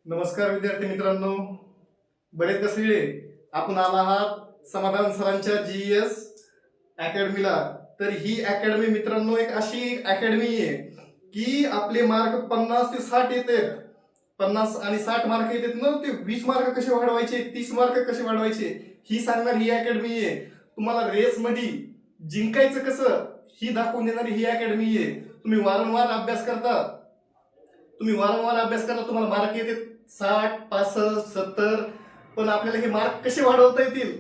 नमस्कार विद्यार्थी मित्रांनो, बरेच कसले आपण आला आहात समाधान सरांच्या GES अकॅडमीला. तर ही अकॅडमी मित्रांनो एक अशी अकॅडमी आहे की आपले मार्क 50 ते 60 येते. 50 आणि 60 मार्क येतात ना, ते 20 मार्क कसे वाढवायचे, 30 मार्क कसे वाढवायचे ही सांगणार ही अकॅडमी आहे. तुम्हाला रेस मध्ये जिंकायचं कसं ही दाखवून देणारी ही अकॅडमी आहे. तुम्ही वारंवार अभ्यास करता, तुम्हाला मार्क येते 60, 65, 70, पण आपल्याला हे मार्क कसे वाढवता येतील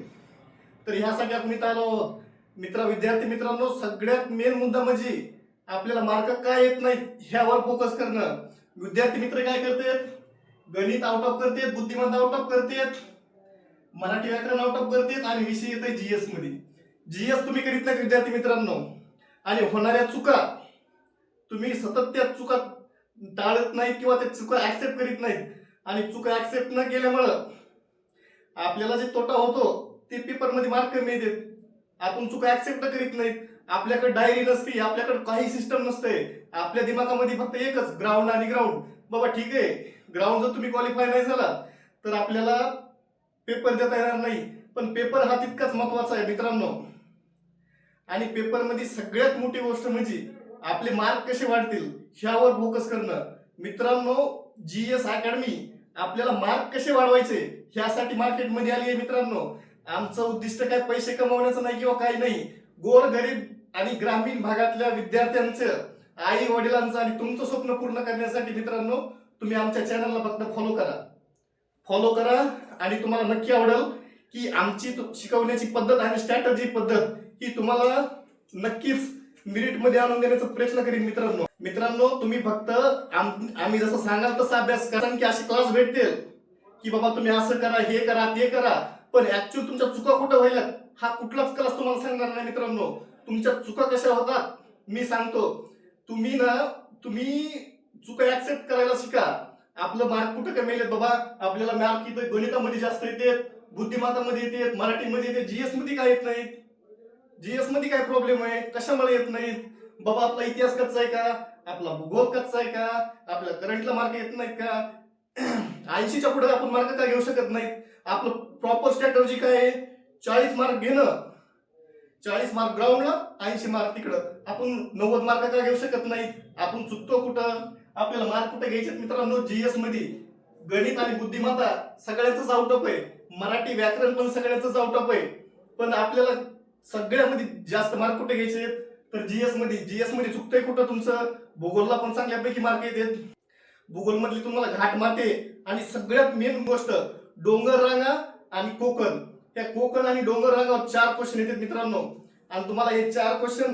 तर ह्यासाठी आपण इथं आलो आहोत. विद्यार्थी मित्रांनो, सगळ्यात मेन मुद्दा म्हणजे आपल्याला मार्क का येत नाहीत ह्यावर फोकस करणं. विद्यार्थी मित्र काय करतात, गणित आउट ऑफ करतात, बुद्धिमत्ता आउट ऑफ करतात, मराठी व्याकरण आउट ऑफ करतात आणि विषय येतोय GS मध्ये. GS तुम्ही करीत नाही विद्यार्थी मित्रांनो, आणि होणाऱ्या चुका तुम्ही सतत त्या चुका टाळत नाही किंवा त्या चुका ऍक्सेप्ट करीत नाहीत. आणि चुका ऍक्सेप्ट न केल्यामुळं आपल्याला जे तोटा होतो ते पेपर मध्ये मार्क कमी येतात. आपण चुका ऍक्सेप्ट करीत नाहीत. आपल्याकडे डायरी नसते, आपल्याकडे काही सिस्टम नसते. आपल्या दिमागामध्ये फक्त एकच ग्राउंड आणि ग्राउंड. बाबा ठीक आहे, ग्राउंड जर तुम्ही क्वालिफाय नाही झाला तर आपल्याला पेपर देता येणार नाही. पण पेपर हा तितकाच महत्वाचा आहे मित्रांनो. आणि पेपर मध्ये सगळ्यात मोठी गोष्ट म्हणजे आपले मार्क कसे वाढतील ह्यावर फोकस करणं. मित्रांनो, GS अकॅडमी आपल्याला मार्क कसे वाढवायचे ह्यासाठी मार्केटमध्ये आली आहे मित्रांनो. आमचं उद्दिष्ट काय पैसे कमवण्याचं नाही किंवा काही नाही. गोरगरीब आणि ग्रामीण भागातल्या विद्यार्थ्यांचं, आई वडिलांचं आणि तुमचं स्वप्न पूर्ण करण्यासाठी मित्रांनो तुम्ही आमच्या चॅनलला फक्त फॉलो करा आणि तुम्हाला नक्की आवडेल की आमची शिकवण्याची पद्धत आणि स्ट्रॅटजी पद्धत ही तुम्हाला नक्कीच मेरिट मध्ये आणून देण्याचा प्रयत्न करीन मित्रांनो. तुम्ही फक्त आम्ही जसं सांगाल तसा अभ्यास करा की असे क्लास भेटतील की बाबा तुम्ही असं करा, हे करा, ते करा. पण ऍक्च्युअली तुमच्या चुका कुठं व्हायला हा कुठलाच क्लास तुम्हाला सांगणार नाही मित्रांनो. तुमच्या चुका कशा होतात मी सांगतो. तुम्ही चुका ऍक्सेप्ट करायला शिका. आपलं मार्क कुठं कमी येतात बाबा, आपल्याला मार्क इथं गणितामध्ये जास्त येते, बुद्धिमत्तामध्ये येते, मराठीमध्ये येते, GS मध्ये काय येत नाहीत. GS मध्ये काय प्रॉब्लेम आहे, कशामुळे येत नाहीत बाबा. आपला इतिहास कच्चा आहे का, आपला भूगोल कच्चा आहे का, आपल्या करंटला मार्क येत नाहीत का, 80च्या पुढे आपण मार्क का घेऊ शकत नाहीत. आपलं प्रॉपर स्ट्रॅटर्जी काय आहे, 40 मार्क घेणं, 40 मार्क ग्राउंडला, 80 मार्क तिकडं. आपण 90 मार्क का घेऊ शकत नाहीत. आपण चुकतो कुठं, आपल्याला मार्क कुठे घ्यायचे मित्रांनो. GS मध्ये गणित आणि बुद्धिमत्ता सगळ्यांचंच आउट ऑफ आहे, मराठी व्याकरण पण सगळ्यांचंच आउट ऑफ आहे. पण आपल्याला सगळ्यामध्ये जास्त मार्क कुठे घ्यायचे तर GS मध्ये चुकतंय कुठं तुमचं. भूगोलला पण चांगल्यापैकी मार्क येतात. भूगोल मधली तुम्हाला घाट माते आणि सगळ्यात मेन गोष्ट डोंगर रांगा आणि कोकण. त्या कोकण आणि डोंगर रांगावर 4 क्वेश्चन येतात मित्रांनो. आणि तुम्हाला हे 4 क्वेश्चन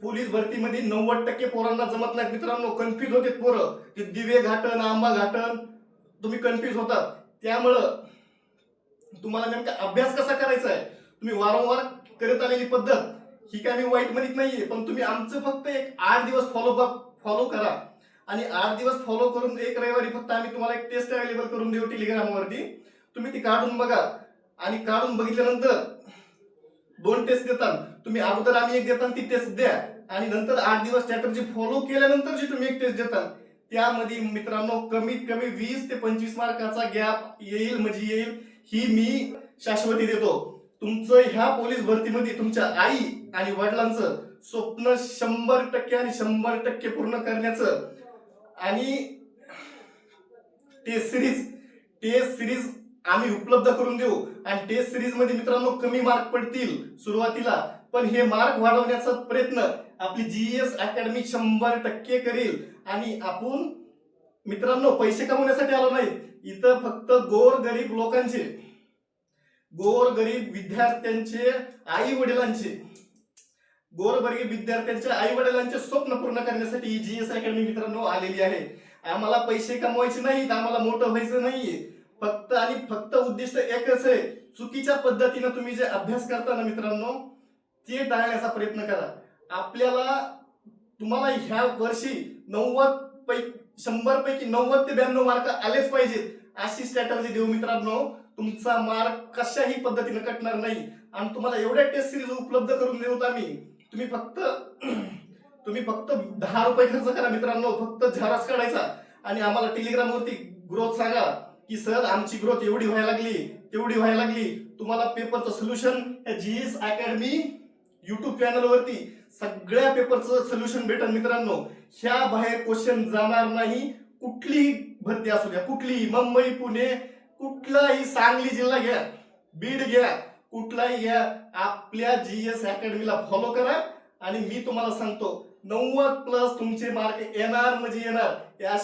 पोलीस भरतीमध्ये 90% पोरांना जमत नाहीत मित्रांनो. कन्फ्युज होते पोरं, ते दिवे घाटन, आंबा घाटन, तुम्ही कन्फ्युज होतात. त्यामुळं तुम्हाला नेमका अभ्यास कसा करायचा आहे, तुम्ही वारंवार करत आलेली पद्धत ही काय मी वाईट म्हणत नाहीये. पण तुम्ही आमचं फक्त एक 8 दिवस फॉलो करा. आणि 8 दिवस फॉलो करून एक रविवारी फक्त आम्ही तुम्हाला एक टेस्ट अवेलेबल करून देऊ टेलिग्रामवरती. तुम्ही ती काढून बघा आणि काढून बघितल्यानंतर 2 टेस्ट देतात तुम्ही. अगोदर आम्ही एक देतात ती टेस्ट द्या आणि नंतर 8 दिवस स्ट्रॅटर्जी फॉलो केल्यानंतर जी तुम्ही एक टेस्ट देतात त्यामध्ये मित्रांनो कमीत कमी 20 ते 25 मार्काचा गॅप येईल म्हणजे येईल, ही मी शाश्वती देतो. तुमचं ह्या पोलीस भरतीमध्ये तुमच्या आई आणि वडिलांचं स्वप्न 100% आणि 100% पूर्ण करण्याचं. आणि टेस्ट सिरीज आम्ही उपलब्ध करून देऊ. आणि टेस्ट सिरीज मध्ये मित्रांनो कमी मार्क पडतील सुरुवातीला, पण हे मार्क वाढवण्याचा प्रयत्न आपली GS अकॅडमी 100% करेल. आणि आपण मित्रांनो पैसे कमवण्यासाठी आलो नाही इथं, फक्त गोरगरीब विद्यार्थ्यांचे आई वडिलांचे स्वप्न पूर्ण करण्यासाठी GS अकॅडमी मित्रांनो आलेली आहे. आम्हाला पैसे कमवायचे नाहीत, आम्हाला मोठं व्हायचं नाहीये. फक्त उद्दिष्ट एकच आहे, चुकीच्या पद्धतीने तुम्ही जे अभ्यास करता ना मित्रांनो ते टाळण्याचा प्रयत्न करा. तुम्हाला ह्या वर्षी 100 पैकी 90 ते 92 मार्क आलेच पाहिजेत अशी स्ट्रॅटर्जी देऊ मित्रांनो. तुमचा मार्क कशाही पद्धतीने कटणार नाही. आणि तुम्हाला एवढ्या टेस्ट सिरीज उपलब्ध करून देऊ आम्ही. तुम्ही फक्त 10 रुपये खर्च करा मित्रांनो. फक्त झेरॉक्स काढायचा आणि आम्हाला टेलिग्रामवरती ग्रोथ सांगा की सर आमची ग्रोथ एवढी व्हायला लागली तेवढी व्हायला लागली. तुम्हाला पेपरचं सोल्युशन GS अकॅडमी युट्यूब चॅनलवरती सगळ्या पेपरचं सोल्युशन भेटेल मित्रांनो. ह्या बाहेर क्वेश्चन जाणार नाही. कुठलीही भरती असू द्या, कुठलीही, मुंबई, पुणे, कुठलाही, सांगली जिल्हा घ्या, बीड घ्या, कुठलाही घ्या, आपल्या GS अकॅडमीला फॉलो करा. आणि मी तुम्हाला सांगतो 90+ तुमचे मार्क येणार म्हणजे येणार, या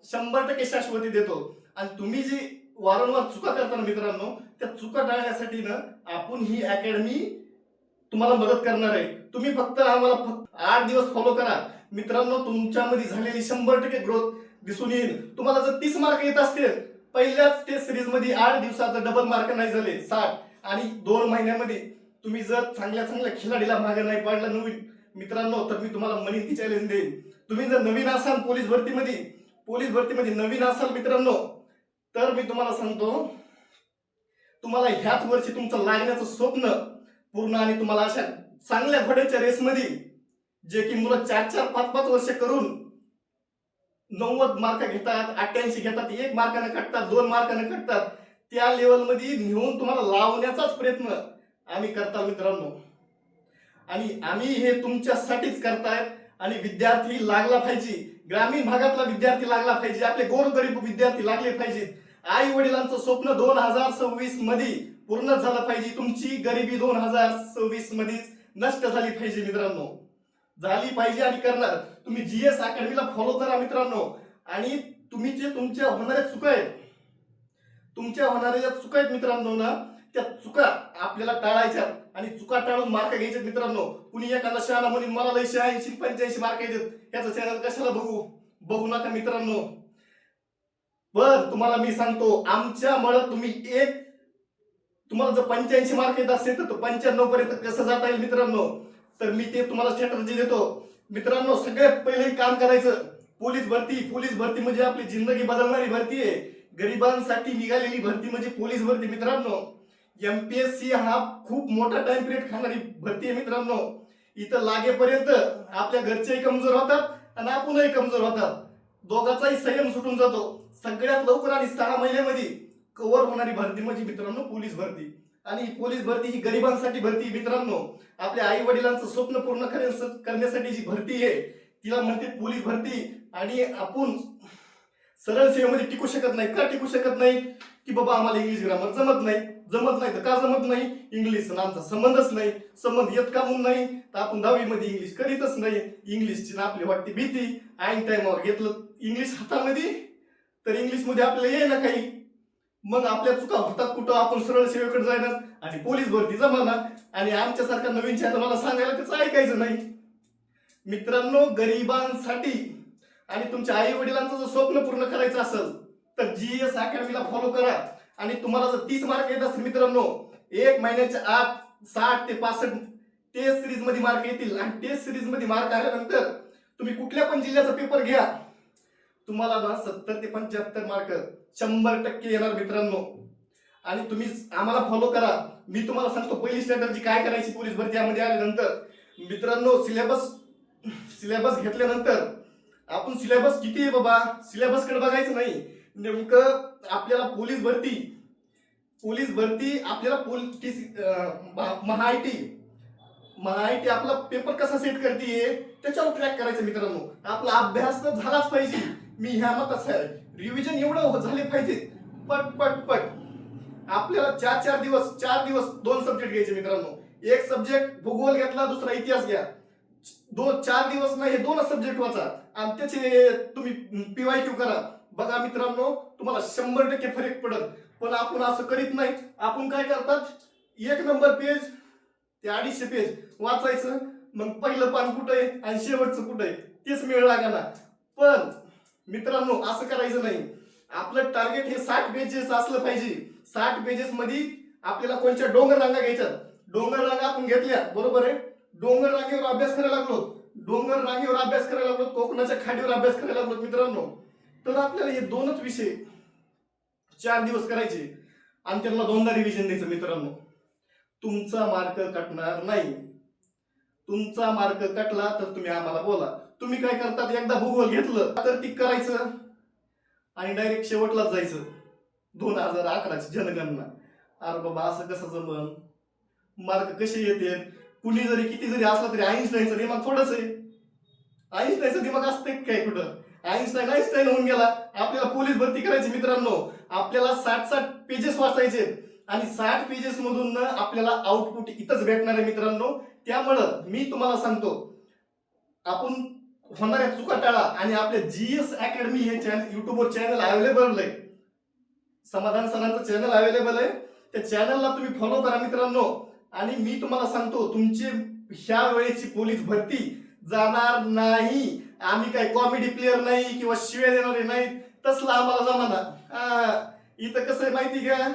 100% शाश्वती देतो. आणि तुम्ही जी वारंवार चुका करता ना मित्रांनो, त्या चुका टाळण्यासाठी ना आपण ही अकॅडमी तुम्हाला मदत करणार आहे. तुम्ही फक्त आम्हाला 8 दिवस फॉलो करा मित्रांनो. तुमच्यामध्ये झालेली 100% ग्रोथ दिसून येईल. तुम्हाला जर 30 मार्क येत असतील पहिल्याच टेस्ट सिरीज मध्ये 8 दिवसात डबल मार्क नाही झाले 60, आणि 2 महिन्यामध्ये तुम्ही जर चांगल्या खिलाडीला मागे नाही पाडला नवीन मित्रांनो, तर मी तुम्हाला मनी ती चॅलेंज देईन. तुम्ही जर नवीन असाल पोलीस भरतीमध्ये नवीन असाल मित्रांनो, तर मी तुम्हाला सांगतो तुम्हाला ह्याच वर्षी तुमचं लागण्याचं स्वप्न पूर्ण, आणि तुम्हाला अशा चांगल्या घोड्याच्या रेसमध्ये जे की मुलं 4-4, 5-5 वर्ष करून 90 मार्क घेतात, 88 घेतात, 1 मार्काने कटतात, 2 मार्काने कटतात, त्या लेवलमध्ये नेऊन तुम्हाला लावण्याचाच प्रयत्न आम्ही करतात मित्रांनो. आणि आम्ही हे तुमच्यासाठीच करतायत. आणि विद्यार्थी लागला पाहिजे, ग्रामीण भागातला विद्यार्थी लागला पाहिजे, आपले गोरगरीब विद्यार्थी लागले पाहिजेत. आई वडिलांचं स्वप्न 2026 मध्ये पूर्ण झालं पाहिजे. तुमची गरिबी 2026 मध्ये नष्ट झाली पाहिजे मित्रांनो, झाली पाहिजे आणि करणार. तुम्ही GS अकॅडमीला फॉलो करा मित्रांनो. आणि तुम्ही जे तुमच्या होणाऱ्या चुका आहेत मित्रांनो ना, त्या चुका आपल्याला टाळायच्या आणि चुका टाळून मार्क घ्यायचे मित्रांनो. कुणी एखादा शहाणा म्हणून मला लय 80-85 मार्क येतात, याचं चॅनल कशाला बघू नका मित्रांनो. पण तुम्हाला मी सांगतो, आमच्या मळत तुम्हाला जर 85 मार्क येत असेल तर 95 पर्यंत कसं जाता येईल मित्रांनो, तर मी ते तुम्हाला स्ट्रॅटेजी देतो मित्रांनो. सगळ्यात पहिले काम करायचं, पोलीस भरती म्हणजे आपली जिंदगी बदलणारी भरती आहे. गरिबांसाठी निघालेली भरती म्हणजे पोलीस भरती मित्रांनो. MPSC हा खूप मोठा टाइम पिरियड खाणारी भरती आहे मित्रांनो. इथं लागेपर्यंत आपल्या घरचेही कमजोर होतात आणि आपणही कमजोर होतात, दोघांचाही संयम सुटून जातो. सगळ्यात लवकर आणि 6 महिन्यामध्ये कव्हर होणारी भरती म्हणजे मित्रांनो पोलीस भरती. आणि पोलीस भरती ही गरिबांसाठी भरती मित्रांनो. आपल्या आई वडिलांचं स्वप्न पूर्ण करण्यासाठी जी भरती आहे तिला म्हणते पोलीस भरती. आणि आपण सरळ सेवेमध्ये टिकू शकत नाही. का टिकू शकत नाही? की बाबा आम्हाला इंग्लिश ग्रामर जमत नाही तर का जमत नाही? इंग्लिशचा आमचा संबंधच नाही. संबंध येत का म्हणून नाही तर आपण 10वी मध्ये इंग्लिश करीतच नाही. इंग्लिशची ना आपली वाटते भीती. ऐन टाइमावर घेतलं इंग्लिश हातामध्ये तर इंग्लिश मध्ये आपल्याला ये ना काही, मग आपल्या चुका होतात कुठं, आपण सरळ सेवेकडे जाणार आणि पोलीस भरती जमाना. आणि आमच्यासारखा नवीन चॅनलला सांगायला त्याचं ऐकायचं नाही मित्रांनो. गरिबांसाठी आणि तुमच्या आई वडिलांचं जर स्वप्न पूर्ण करायचं असेल तर GS अकॅडमीला फॉलो करा. आणि तुम्हाला जर 30 मार्क येत असतील मित्रांनो, 1 महिन्याच्या आत 60 ते 65 टेस्ट सिरीज मध्ये मार्क येतील. आणि टेस्ट सिरीज मध्ये मार्क आल्यानंतर तुम्ही कुठल्या पण जिल्ह्याचा पेपर घ्या, तुम्हाला ना 70 ते 75 मार्क 100% येणार मित्रांनो. आणि तुम्ही आम्हाला फॉलो करा. मी तुम्हाला सांगतो पहिली स्ट्रॅटेजी काय करायची पोलीस भरती यामध्ये आल्यानंतर मित्रांनो. सिलेबस घेतल्यानंतर आपण सिलेबस किती आहे बाबा, सिलेबस कडे बघायचं नाही. नेमकं आपल्याला पोलीस भरती आपल्याला महाआयटी आपला पेपर कसा सेट करते त्याच्यावर ट्रॅक करायचं मित्रांनो. आपला अभ्यास तर झालाच पाहिजे, मी ह्या मताच आहे. रिव्हिजन एवढं झाले पाहिजे पट. आपल्याला 4 दिवस 2 सब्जेक्ट घ्यायचे मित्रांनो. एक सब्जेक्ट भूगोल घेतला, दुसरा इतिहास घ्या. 4 दिवस नाही, हे 2 सब्जेक्ट वाचा आणि त्याचे तुम्ही PYQ करा. बघा मित्रांनो, तुम्हाला 100% फरक पडत. पण आपण असं करीत नाही. आपण काय करतात, 1 नंबर पेज ते 250 पेज वाचायचं, मग पहिलं पान कुठं आहे आणि शेवटचं कुठं आहे तेच मिळ लागाना. पण मित्रांनो असं करायचं नाही. आपलं टार्गेट हे 60 पेजेस असलं पाहिजे. 60 पेजेस मध्ये आपल्याला कोणत्या डोंगर रांगा घ्यायच्या, डोंगर रांगा आपण घेतल्या बरोबर आहे. डोंगर रांगेवर अभ्यास करायला लागलो, कोकणाच्या खाडीवर अभ्यास करायला लागलो मित्रांनो. तर आपल्याला हे 2च विषय 4 दिवस करायचे आणि त्यांना 2दा रिव्हिजन द्यायचं मित्रांनो. तुमचा मार्क कटणार नाही. तुमचा मार्क कटला तर तुम्ही आम्हाला बोला. तुम्ही काय करतात, एकदा भूगोल घेतलं तर ती करायचं, आणि डायरेक्ट शेवटलाच जायचं 2011ची जनगणना. अरे बाबा असं कसं जमन, मार्क कसे येते? कुणी जरी किती जरी असला तरी आईन्स्टाईनचा दिमाग थोडंच आहे. आईन्स्टाईनचा दिमाग असते काय कुठं? आईन्स्टाईन होऊन गेला. आपल्याला पोलीस भरती करायची मित्रांनो, आपल्याला 60 पेजेस वाचायचे आणि 60 पेजेस मधून आपल्याला आउटपुट इथंच भेटणार आहे मित्रांनो. त्यामुळं मी तुम्हाला सांगतो, आपण होणाऱ्या चुका टाळा आणि आपल्या GS अकॅडमी हे चॅनल युट्यूबवर चॅनल अवेलेबल आहे. समाधान सरांचं चॅनल अवेलेबल आहे. त्या चॅनलला तुम्ही फॉलो करा मित्रांनो. आणि मी तुम्हाला सांगतो, तुमची ह्या वेळेची पोलीस भरती जाणार नाही. आम्ही काय कॉमेडी प्लेअर नाही किंवा शिव्या देणारे नाही, तसला आम्हाला जमाना. इथं कसं आहे माहिती का,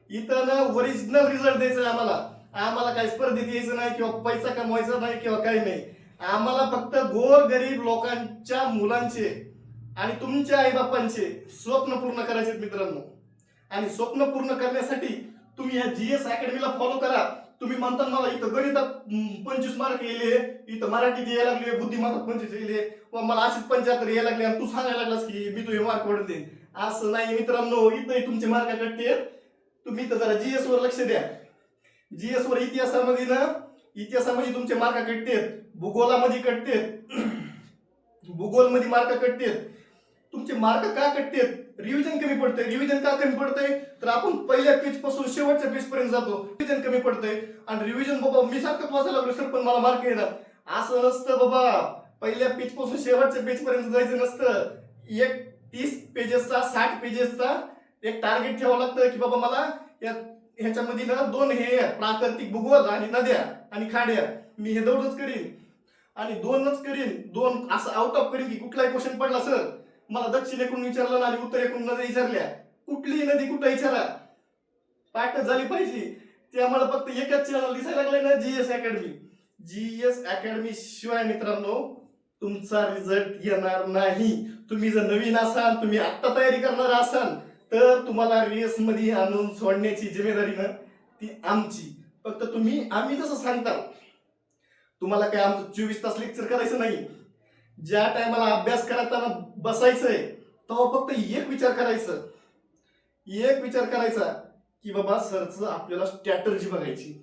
इथं ना ओरिजिनल रिझल्ट द्यायचा आहे आम्हाला. आम्हाला काय स्पर्धेत यायचं नाही किंवा पैसा कमवायचा नाही किंवा काही नाही. आम्हाला फक्त गोरगरीब लोकांच्या मुलांचे आणि तुमच्या आईबापांचे स्वप्न पूर्ण करायचे मित्रांनो. आणि स्वप्न पूर्ण करण्यासाठी तुम्ही या GS अकॅडमीला फॉलो करा. तुम्ही म्हणता मला इथं गणितात 25 मार्क येले, इथं मराठीत यायला लागले, बुद्धिमत्तात 25 येले, व मला अशीच 75 यायला लागले आणि तू सांगायला लागलास की मी तुझे मार्क वाढून देईन. असं नाही मित्रांनो, इथंही तुमचे मार्क कटते. तुम्ही इथं जरा GS वर लक्ष द्या. GS वर इतिहासामध्ये तुमचे मार्क कटतेत, भूगोलामध्ये कटतेत, भूगोलमध्ये मार्क कटतेत. तुमचे मार्क का कटतेत? रिव्हिजन कमी पडतंय. रिव्हिजन का कमी पडतंय? तर आपण पहिल्या पेज पासून शेवटच्या पेज पर्यंत जातो, रिव्हिजन कमी पडतंय. आणि रिव्हिजन बाबा मी सारखं वाचायला लागलो सर पण मला मार्क येणार, असं नसतं बाबा. पहिल्या पेज पासून शेवटच्या पेज पर्यंत जायचं नसतं. एक 30 पेजेसचा 60 पेजेसचा एक टार्गेट ठेवावं लागतं की बाबा मला ह्याच्यामध्ये ना 2 हे प्राकृतिक भूगोल आणि नद्या आणि खाड्या, मी हे 2च करीन आणि 2च करीन. 2 असं आउट ऑफ करीन की कुठलाही क्वेश्चन पडला सर मला दक्षिणेकडून विचारलं आणि उत्तरेकडून नदी विचारल्या, कुठली नदी कुठं विचारा, पाठ झाली पाहिजे. त्यामुळे फक्त एकच चॅनल दिसायला लागलंय ना, GS अकॅडमी. GS अकॅडमी शिवाय मित्रांनो तुमचा रिझल्ट येणार नाही. तुम्ही जर नवीन असाल, तुम्ही आत्ता तयारी करणार असाल, तर तुम्हाला रेस मध्ये आणून सोडण्याची जिम्मेदारी ना ती आमची. फक्त आम्ही जसं सांगता, तुम्हाला काय आमचं 24 तास लेक्चर करायचं नाही. ज्या टायमाला अभ्यास करताना बसायचंय तेव्हा फक्त एक विचार करायचा की बाबा सरचं आपल्याला स्ट्रॅटर्जी बघायची.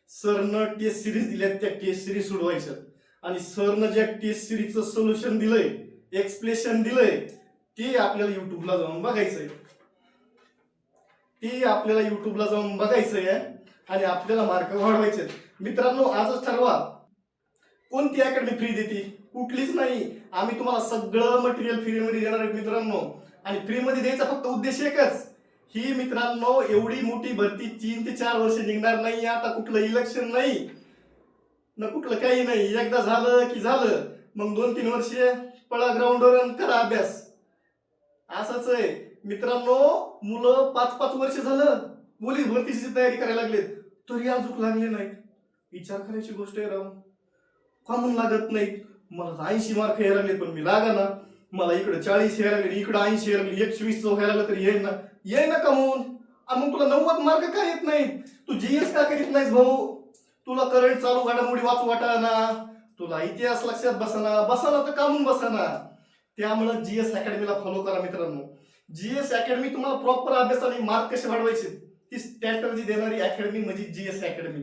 सरनं टेस्ट सिरीज दिल्यात, त्या टेस्ट सिरीज सोडवायच्या आणि सरनं ज्या टेस्ट सिरीजचं सोल्युशन दिलंय, एक्सप्लेनेशन दिलंय, ते आपल्याला युट्यूबला जाऊन बघायचंय. आणि आपल्याला मार्क वाढवायचे. मित्रांनो आजच ठरवा, कोणती अकॅडमी फ्री देते? कुठलीच नाही. आम्ही तुम्हाला सगळं मटेरियल फ्रीमध्ये देणार आहे मित्रांनो. आणि फ्रीमध्ये द्यायचा फक्त उद्देश एकच, ही मित्रांनो एवढी मोठी भरती 3 ते 4 वर्ष निघणार नाही. आता कुठलं इलेक्शन नाही ना कुठलं काही नाही. एकदा झालं की झालं, मग 2-3 वर्ष पळा ग्राउंडवर करा अभ्यास. असंच आहे मित्रांनो. मुलं 5-5 वर्ष झालं पोलीस भरतीची तयारी करायला लागलेत, तरी अजून लागले नाहीत. विचार करायची गोष्ट आहे राव. का म्हणून लागत नाहीत? मला 80 मार्क यायला लागले पण मी लागा ना. मला इकडे 40 यायला लागले, इकडे 80 यायला लागले, 120 व्हायला लागलं तरी येई ना का म्हणून. मग तुला 90 मार्क का येत नाहीत? तू GS का करीत नाहीस भाऊ? तुला करंट चालू घडामोडी वाचू वाटाना, तुला इतिहास लक्षात बसाना तर का म्हणून बसाना. त्यामुळे GS अकॅडमीला फॉलो करा मित्रांनो. GS अकॅडमी तुम्हाला प्रॉपर अभ्यास आणि मार्क कसे वाढवायचे ती स्ट्रॅटर्जी देणारी अकॅडमी म्हणजे GS अकॅडमी.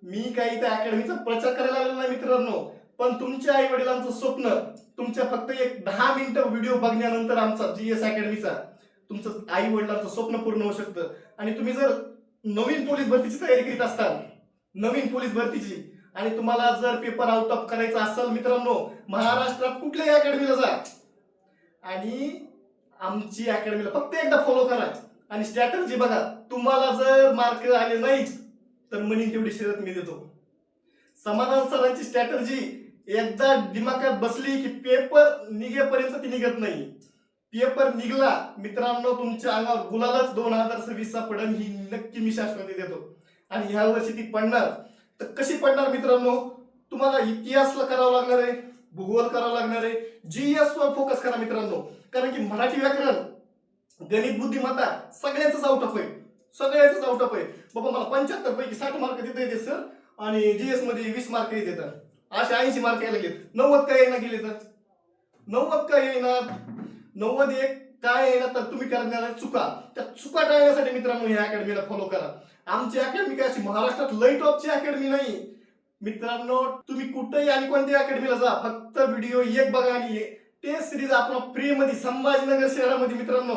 मी काही त्या अकॅडमीचा प्रचार करायला आलेला नाही मित्रांनो, पण तुमच्या आई वडिलांचं स्वप्न तुमच्या फक्त एक 10 मिनिटं व्हिडिओ बघण्यानंतर आमचा GS अकॅडमीचा तुमचं आई वडिलांचं स्वप्न पूर्ण होऊ शकतं. आणि तुम्ही जर नवीन पोलीस भरतीची तयारी करीत असाल, नवीन पोलीस भरतीची, आणि तुम्हाला जर पेपर आउट ऑफ करायचा असेल मित्रांनो, महाराष्ट्रात कुठल्याही अकॅडमीला जा आणि आमची अकॅडमीला फक्त एकदा फॉलो करा आणि स्ट्रॅटर्जी बघा. तुम्हाला जर मार्क आले नाहीत तर म्हणीन तेवढी शर्यत मी देतो. समाधान सरांची स्ट्रॅटर्जी एकदा दिमागात बसली की पेपर निघेपर्यंत ती निघत नाही. पेपर निघला मित्रांनो तुमच्या अंगावर गुलालच 2026 पडन, ही नक्की मी शाश्वती देतो. आणि ह्या वर्षी ती पडणार. तर कशी पडणार मित्रांनो? तुम्हाला इतिहासला करावं लागणार आहे, भूगोल करावं लागणार आहे. GS वर फोकस करा मित्रांनो, कारण की मराठी व्याकरण, गणित, बुद्धिमत्ता सगळ्यांचंच आउट ऑफ आहे. बाबा मला 75 पैकी 60 मार्क देता येते सर आणि GS मध्ये 20 मार्क येतात, असे 80 मार्क यायला लागले. 90 काय येणार गेले तर 90 काय येणार? 90 एक काय आहे ना, तर तुम्ही करणाऱ्या चुका, त्या चुका टाळण्यासाठी मित्रांनो ह्या अकॅडमीला फॉलो करा. आमची अकॅडमी काय अशी महाराष्ट्रात लई टॉपची अकॅडमी नाही मित्रांनो. तुम्ही कुठेही आणि कोणत्या अकॅडमीला जा, फक्त व्हिडिओ एक बघा आणि टेस्ट सिरीज आपण फ्री मध्ये संभाजीनगर शहरामध्ये मित्रांनो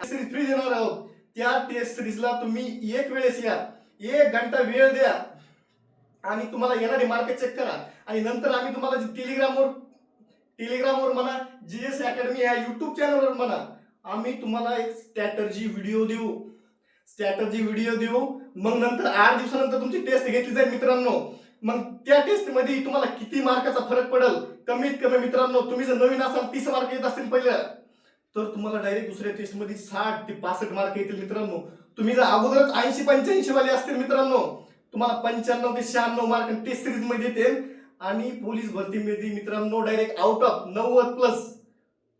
सिरीज फ्री देणार आहोत. त्या टेस्ट सिरीजला तुम्ही एक वेळेस या, 1 घंटा वेळ द्या आणि तुम्हाला येणारे मार्क चेक करा. आणि नंतर आम्ही तुम्हाला टेलिग्रामवर म्हणा, जीएस अकॅडमी या युट्यूब चॅनलवर म्हणा, आम्ही तुम्हाला एक स्ट्रॅटर्जी व्हिडिओ देऊ. मग नंतर 8 दिवसानंतर तुमची टेस्ट घेतली जाईल मित्रांनो. मग त्या टेस्ट मध्ये तुम्हाला किती मार्काचा फरक पडेल, कमीत कमी मित्रांनो तुम्ही जर नवीन असाल 30 मार्क येत असतील पहिल्या, तर तुम्हाला डायरेक्ट दुसऱ्या टेस्ट मध्ये 60 ते 65 मार्क येतील मित्रांनो. तुम्ही जर अगोदरच 80-85 वाले असतील मित्रांनो, तुम्हाला 95 ते 96 मार्क टेस्ट सिरीज मध्ये येतील. आणि पोलीस भरतीमध्ये मित्रांनो डायरेक्ट आउट ऑफ 90+.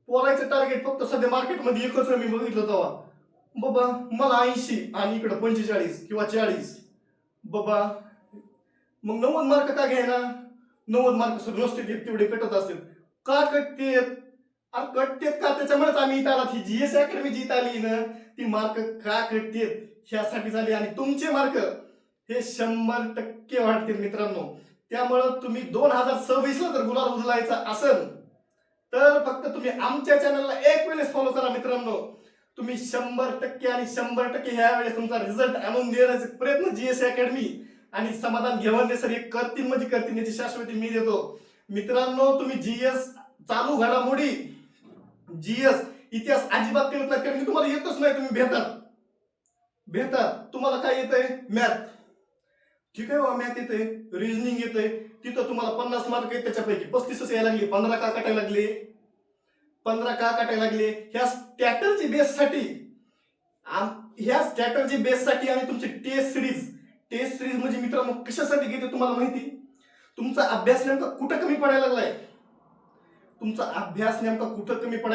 पोरायचं टार्गेट फक्त सध्या मार्केटमध्ये एकच मी बघितलं तेव्हा, बाबा मला 80 आणि इकडे 45 किंवा 40, बाबा मग 90 मार्क का घ्यायना. 90 मार्क सुद्धा नसते तेवढे कटत असतील. का कटतेत? कटतेत का? त्याच्यामुळेच आम्ही इथं आला, ही जीएस अकॅडमी जी इथं आली ना, ती मार्क का कटतेत ह्यासाठी झाली. आणि तुमचे मार्क हे 100% वाढतील मित्रांनो. त्यामुळं तुम्ही 2026ला जर गुलाल उधळायचा असेल तर फक्त तुम्ही आमच्या चॅनलला एक वेळेस फॉलो करा मित्रांनो. तुम्ही 100% आणि 100% ह्या वेळेस तुमचा रिझल्ट आणून देण्याचे प्रयत्न जीएस अकॅडमी आणि समाधान घेवंदे सर हे करतील, म्हणजे करतील याची शाश्वती मी देतो मित्रांनो. तुम्ही जीएस चालू घडामोडी, जीएस इतिहास अजिबात करत नाही, कारण तुम्हाला येतच नाही. तुम्ही भेटात तुम्हाला काय येतंय? मॅथ. ठीक आहे, मॅथ येते, रिजनिंग येते, तिथं तुम्हाला 50 मार्क आहेत, त्याच्यापैकी 35 यायला लागले. 15 का काटायला लागले? ह्या स्ट्रॅटर्जी बेससाठी आणि तुमची टेस्ट सिरीज म्हणजे मित्रांनो कशासाठी घेते तुम्हाला माहिती? तुमचा अभ्यास नेमका कुठं कमी पडायला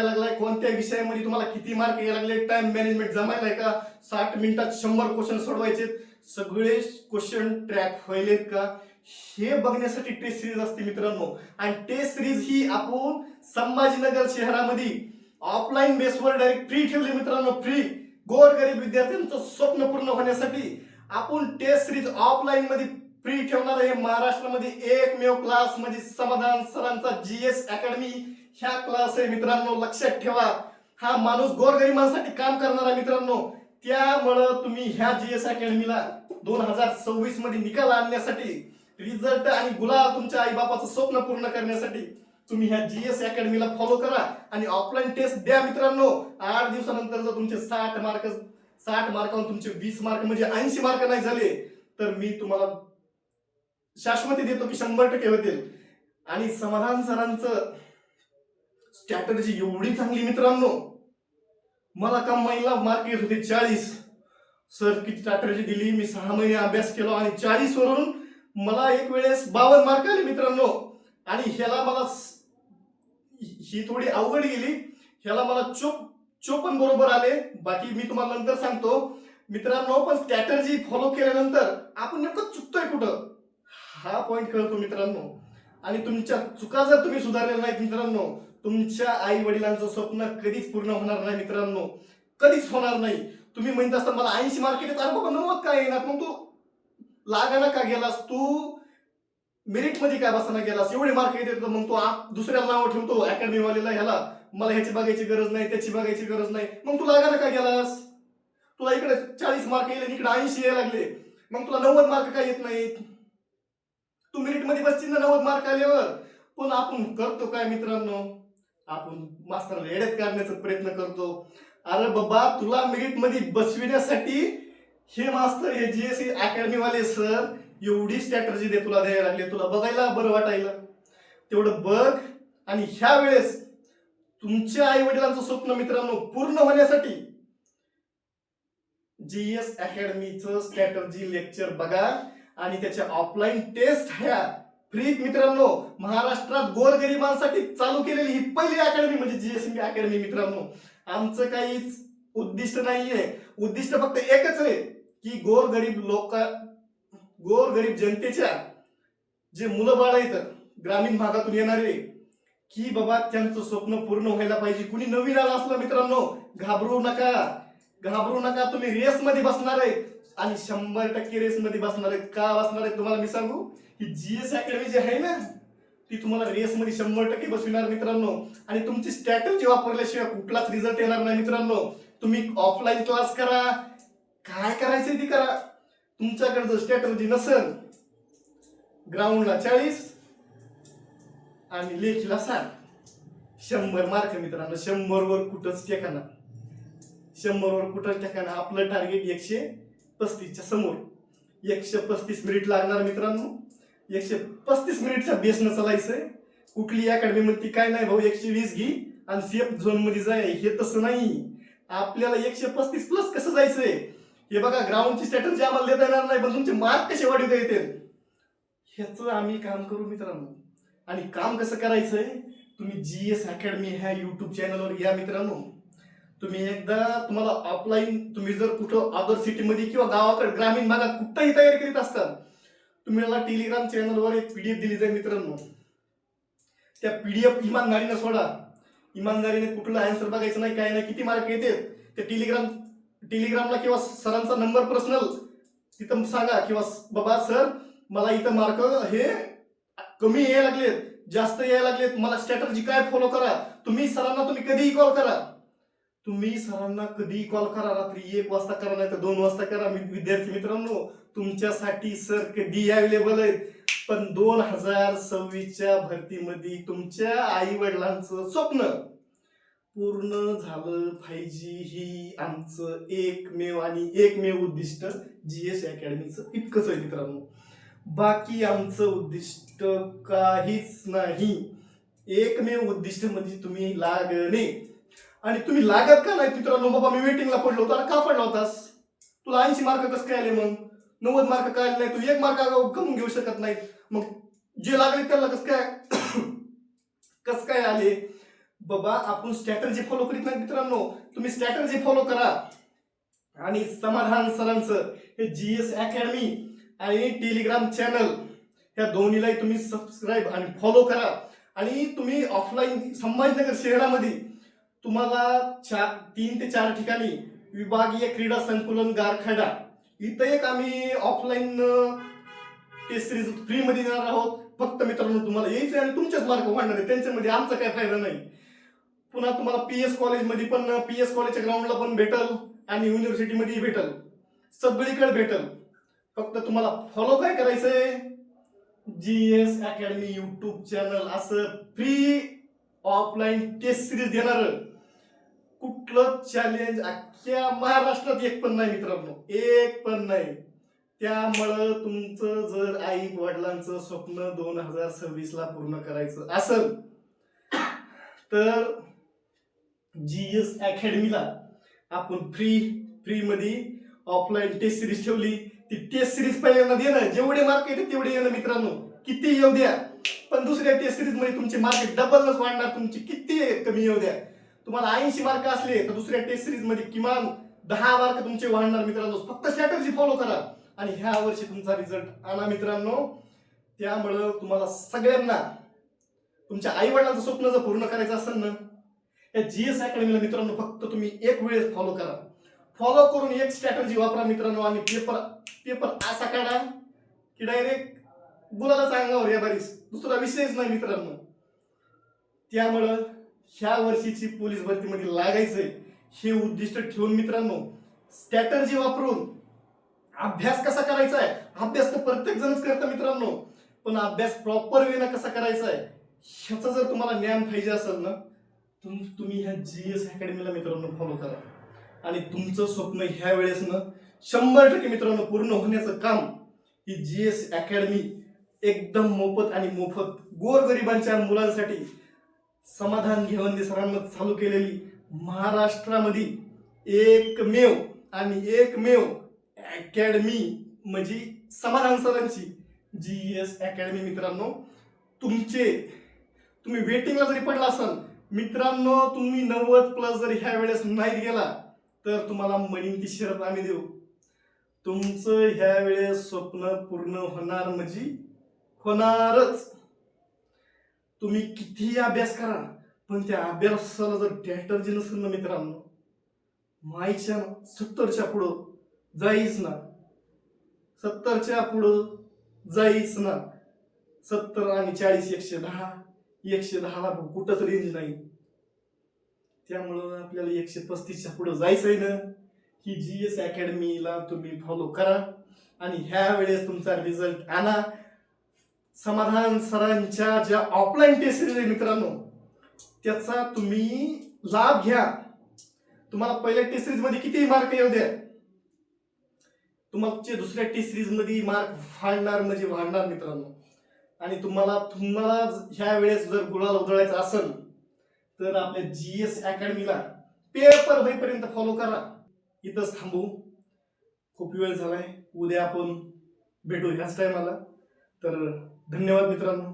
लागलाय, कोणत्या विषयामध्ये तुम्हाला किती मार्क यायला लागले, टाइम मॅनेजमेंट जमायलाय का, 60 मिनिटात 100 क्वेश्चन सोडवायचे, सगळे क्वेश्चन ट्रॅक व्हायलेत का, हे बघण्यासाठी टेस्ट सिरीज असते मित्रांनो. आणि टेस्ट सिरीज ही आपण संभाजीनगर शहरामध्ये ऑफलाईन बेसवर डायरेक्ट फ्री ठेवली मित्रांनो. फ्री गोरगरीब विद्यार्थ्यांचं स्वप्न पूर्ण होण्यासाठी आपण टेस्ट सिरीज ऑफलाईन मध्ये फ्री ठेवणार आहे. महाराष्ट्रामध्ये एकमेव क्लास म्हणजे समाधान सरांचा जीएस अकॅडमी ह्या क्लास आहे मित्रांनो. लक्षात ठेवा, हा माणूस गोरगरिबांसाठी काम करणारा मित्रांनो. त्यामुळं तुम्ही ह्या जीएस अकॅडमीला 2026 मध्ये निकाल आणण्यासाठी, रिझल्ट आणि गुलाल तुमच्या आई बापाचं स्वप्न पूर्ण करण्यासाठी तुम्ही ह्या जीएस अकॅडमीला फॉलो करा आणि ऑफलाईन टेस्ट द्या मित्रांनो. 8 दिवसानंतर जर तुमचे 60 मार्कावरून तुमचे 20 मार्क म्हणजे 80 मार्क नाही झाले, तर मी तुम्हाला शाश्वती देतो की 100% होतील. आणि समाधान सरांचं स्ट्रॅटर्जी एवढी चांगली मित्रांनो, मला कम महिन्याला मार्क येत होते 40. सर किती स्ट्रॅटर्जी दिली, मी 6 महिने अभ्यास केला आणि 40 वरून मला एक वेळेस 52 मार्क आले मित्रांनो. आणि ह्याला मला ही थोडी अवघड गेली, ह्याला मला 54 बरोबर आले. बाकी मी तुम्हाला नंतर सांगतो मित्रांनो. पण स्ट्रॅटर्जी फॉलो केल्यानंतर आपण नेमकं चुकतोय कुठं हा पॉइंट कळतो मित्रांनो. आणि तुमच्या चुका जर तुम्ही सुधारलेल्या नाहीत मित्रांनो, तुमच्या आई वडिलांचं स्वप्न कधीच पूर्ण होणार नाही मित्रांनो, कधीच होणार नाही. तुम्ही म्हणत असता मला 80 मार्क येतात, अरे बाबा 90 काय येणार, मग तू लागाना का गेलास, तू मेरिट मध्ये काय बसाना गेलास, एवढे मार्क येतात, मग तू दुसऱ्याला नाव ठेवतो अकॅडमी वालेला, ह्याला मला ह्याची बघायची गरज नाही, त्याची बघायची गरज नाही, मग तू लागाना का गेलास. तुला इकडे 40 मार्क येईल, इकडे 80 यायला लागले, मग तुला 90 मार्क काय येत नाहीत. तू मेरिट मध्ये बसतील ना 90 मार्क आल्यावर. पण आपण करतो काय मित्रांनो, आपण मास्तरला येड्यात काढण्याचा प्रयत्न करतो. अरे बाबा, तुला मेरिट मध्ये बसविण्यासाठी हे मास्तर, हे जीएससी अकॅडमी वाले सर एवढी स्ट्रॅटर्जी दे तुला द्यायला लागले, तुला बघायला बरं वाटायला, तेवढं बघ. आणि ह्या वेळेस तुमच्या आई वडिलांचं स्वप्न मित्रांनो पूर्ण होण्यासाठी जीएस अकॅडमीचं स्ट्रॅटर्जी लेक्चर बघा आणि त्याच्या ऑफलाईन टेस्ट ह्या फ्री मित्रांनो. महाराष्ट्रात गोरगरिबांसाठी चालू केलेली ही पहिली अकॅडमी म्हणजे जीएससी अकॅडमी मित्रांनो. आमचं काहीच उद्दिष्ट नाहीये, उद्दिष्ट फक्त एकच आहे की गोरगरीब जनतेच्या जे मुलं बाळ आहेत ग्रामीण भागातून येणारे, की बाबा त्यांचं स्वप्न पूर्ण व्हायला पाहिजे. कुणी नवीन आला असलं मित्रांनो, घाबरू नका, घाबरू नका. तुम्ही रेसमध्ये बसणार आहे आणि 100% रेसमध्ये बसणार आहेत. का बसणार आहेत तुम्हाला मी सांगू, ही जीएस अकॅडमी जी आहे ना, ती तुम्हाला रेसमध्ये 100% बसविणार मित्रांनो. आणि तुमची स्ट्रॅटेजी वापरल्याशिवाय कुठलाच रिझल्ट येणार नाही मित्रांनो. तुम्ही ऑफलाईन क्लास करा, काय करायचं ते करा. तुमच्याकडे जर स्ट्रॅटेजी नसेल, ग्राउंडला 40 आणि लेखीला 60, 100 मार्क मित्रांनो. 100 वर कुठंच ठेकाना, 100 वर कुठंच ठेकाना. आपलं टार्गेट 135च्या समोर. 135 मिनिट लागणार मित्रांनो. 135 मिनिटच्या बेसनं चालायचंय. कुठली अकॅडमी म्हणते काय नाही भाऊ 120 घे आणि सेफ झोन मध्ये जाय, हे तसं नाही. आपल्याला 135 प्लस कसं जायचंय हे बघा. ग्राउंडची स्ट्रॅटेजी आम्हाला देता येणार नाही, पण तुमचे मार्क कसे वाढवता येतील ह्याचं आम्ही काम करू मित्रांनो. आणि काम कसं करायचंय, तुम्ही जीएस अकॅडमी ह्या युट्यूब चॅनलवर या मित्रांनो. तुम्ही एकदा तुम्हाला ऑफलाईन, तुम्ही जर कुठं अदर सिटीमध्ये किंवा गावाकडे ग्रामीण भागात कुठंही तयारी करीत असतात, तुम्हाला टेलिग्राम चॅनलवर एक पीडीएफ दिली जाईल मित्रांनो. त्या पीडीएफ इमानदारीने सोडा. इमानदारीने कुठला आन्सर बघायचं नाही, काय नाही, किती मार्क येते ते टेलिग्रामला किंवा सरांचा नंबर पर्सनल तिथं सांगा, किंवा बाबा सर मला इथं मार्क हे कमी यायला लागलेत, जास्त यायला लागलेत, मला स्ट्रॅटेजी काय फॉलो करा. तुम्ही कधीही कॉल करा. तुम्ही सरांना कधीही कॉल करा. रात्री 1 वाजता करा, नाही तर 2 वाजता करा. विद्यार्थी मित्रांनो, तुमच्यासाठी सर कधी अवेलेबल आहेत. पण 2026च्या भरतीमध्ये तुमच्या आई वडिलांचं स्वप्न पूर्ण झालं पाहिजे, ही आमचं एकमेव उद्दिष्ट जीएस अकॅडमीचं इतकंच आहे मित्रांनो. बाकी आमचं उद्दिष्ट काहीच नाही. एकमेव उद्दिष्ट म्हणजे तुम्ही लागणे. आणि तुम्ही लागत का नाही मित्रांनो, बाबा मी वेटिंगला पडलो होतो. का पडला होतास? तुला 80 मार्क कसं काय आले, मग 90 मार्क काय आले नाही, तू 1 मार्क कमवून घेऊ शकत नाही. मग जे लागले त्याला कसं काय आले? बाबा आपण स्ट्रॅटेजी फॉलो करीत नाही मित्रांनो. तुम्ही स्ट्रॅटेजी फॉलो करा. आणि समाधान सरांचं हे जीएस अकॅडमी आणि टेलिग्राम चॅनल ह्या दोन्हीलाही तुम्ही सबस्क्राईब आणि फॉलो करा. आणि तुम्ही ऑफलाईन संभाजीनगर शहरामध्ये तुम्हाला 3 ते 4 ठिकाणी विभागीय क्रीडा संकुलन गारखेडा इथं एक आम्ही ऑफलाईन टेस्ट सिरीज फ्री मध्ये देणार आहोत. फक्त मित्रांनो तुम्हाला यायचं आणि तुमचेच मार्क वाढणार आहे, त्यांच्यामध्ये आमचा काही फायदा नाही. पुन्हा तुम्हाला पीएस कॉलेजमध्ये पण, पीएस कॉलेजच्या ग्राउंडला पण भेटल आणि युनिव्हर्सिटीमध्ये भेटल, सगळीकडे भेटल. फक्त तुम्हाला फॉलो काय करायचंय, जीएस अकॅडमी युट्यूब चॅनल असं फ्री ऑफलाईन टेस्ट सिरीज देणार. कुठलं चॅलेंज अख्ख्या महाराष्ट्रात एक पण नाही मित्रांनो, एक पण नाही. त्यामुळं तुमचं जर आई वडिलांचं स्वप्न 2026ला पूर्ण करायचं असेल तर जीएस अकॅडमीला आपण फ्री मध्ये ऑफलाईन टेस्ट सिरीज ठेवली. ती टेस्ट सिरीज पहिल्यांदा देणं, जेवढे मार्क येते तेवढे येणं मित्रांनो, किती येऊ द्या. पण दुसऱ्या टेस्ट सिरीज मध्ये तुमचे मार्क डबलच वाढणार, तुमचे किती कमी येऊ द्या. तुम्हाला 80 मार्क असले तर दुसऱ्या टेस्ट सिरीज मध्ये किमान 10 मार्क तुमचे वाढणार मित्रांनो. फक्त स्ट्रॅटेजी फॉलो करा आणि ह्या वर्षी तुमचा रिझल्ट आणा मित्रांनो. त्यामुळं तुम्हाला सगळ्यांना तुमच्या आई वडिलांचं स्वप्न जर पूर्ण करायचं असेल ना, या जीएस अकॅडमीला मित्रांनो फक्त तुम्ही एक वेळेस फॉलो करा. फॉलो करून एक स्ट्रॅटेजी वापरा मित्रांनो. आणि पेपर असा काढा की डायरेक्ट गुलाला अंगावर या बारीस, दुसरा विषयच नाही मित्रांनो. त्यामुळं ह्या वर्षीची पोलीस भरतीमध्ये लागायचंय हे उद्दिष्ट ठेवून मित्रांनो, स्ट्रॅटेजी वापरून अभ्यास कसा करायचा आहे. अभ्यास तर प्रत्येक जणच करतं मित्रांनो, पण अभ्यास प्रॉपर वेनं कसा करायचा आहे ह्याचं जर तुम्हाला ज्ञान पाहिजे असेल ना, तुम्ही ह्या जीएस अकॅडमीला मित्रांनो फॉलो करा. आणि तुमचं स्वप्न ह्या वेळेस ना 100% मित्रांनो पूर्ण होण्याचं काम ही जीएस अकॅडमी एकदम मोफत आणि मोफत गोरगरिबांच्या मुलांसाठी समाधान घेवंदे सरांना चालू केलेली महाराष्ट्रामध्ये एकमेव अकॅडमी म्हणजे समाधान सरांची जीएस अकॅडमी मित्रांनो. तुम्ही वेटिंगला जरी पडला असाल मित्रांनो, तुम्ही 90+ जर ह्या वेळेस नाही गेला तर तुम्हाला म्हणीन ती शरत आम्ही देऊ. तुमचं ह्या वेळेस स्वप्न पूर्ण होणार म्हणजे होणारच. तुम्ही कितीही अभ्यास करा, पण त्या अभ्यासाला जर स्ट्रॅटर्जी नसेल ना मित्रांनो, मायच्या 70च्या पुढं जाईच ना. 70च्या पुढं जाईच ना. 70 आणि 40 110ला कुठंच रेंज नाही. त्यामुळं आपल्याला 135च्या पुढं जायचंय ना. ही GS अकॅडमीला तुम्ही फॉलो करा आणि ह्या वेळेस तुमचा रिझल्ट आणा. समाधान सरांच्या ज्या ऑफलाईन टेस्ट सिरीज आहे मित्रांनो, त्याचा तुम्ही लाभ घ्या. तुम्हाला पहिल्या टेस्ट सिरीज मध्ये किती मार्क येऊ द्या, तुमचे दुसऱ्या टेस्ट सिरीज मध्ये मार्क वाढणार म्हणजे वाढणार मित्रांनो. आणि तुम्हाला ह्या वेळेस जर गुलाल उधळायचा असेल तर आपल्या GS अकॅडमीला पेपर होईपर्यंत फॉलो करा. इथंच थांबू, खूप वेळ झालाय. उद्या आपण भेटू ह्याच टायमाला. तर धन्यवाद मित्रांनो.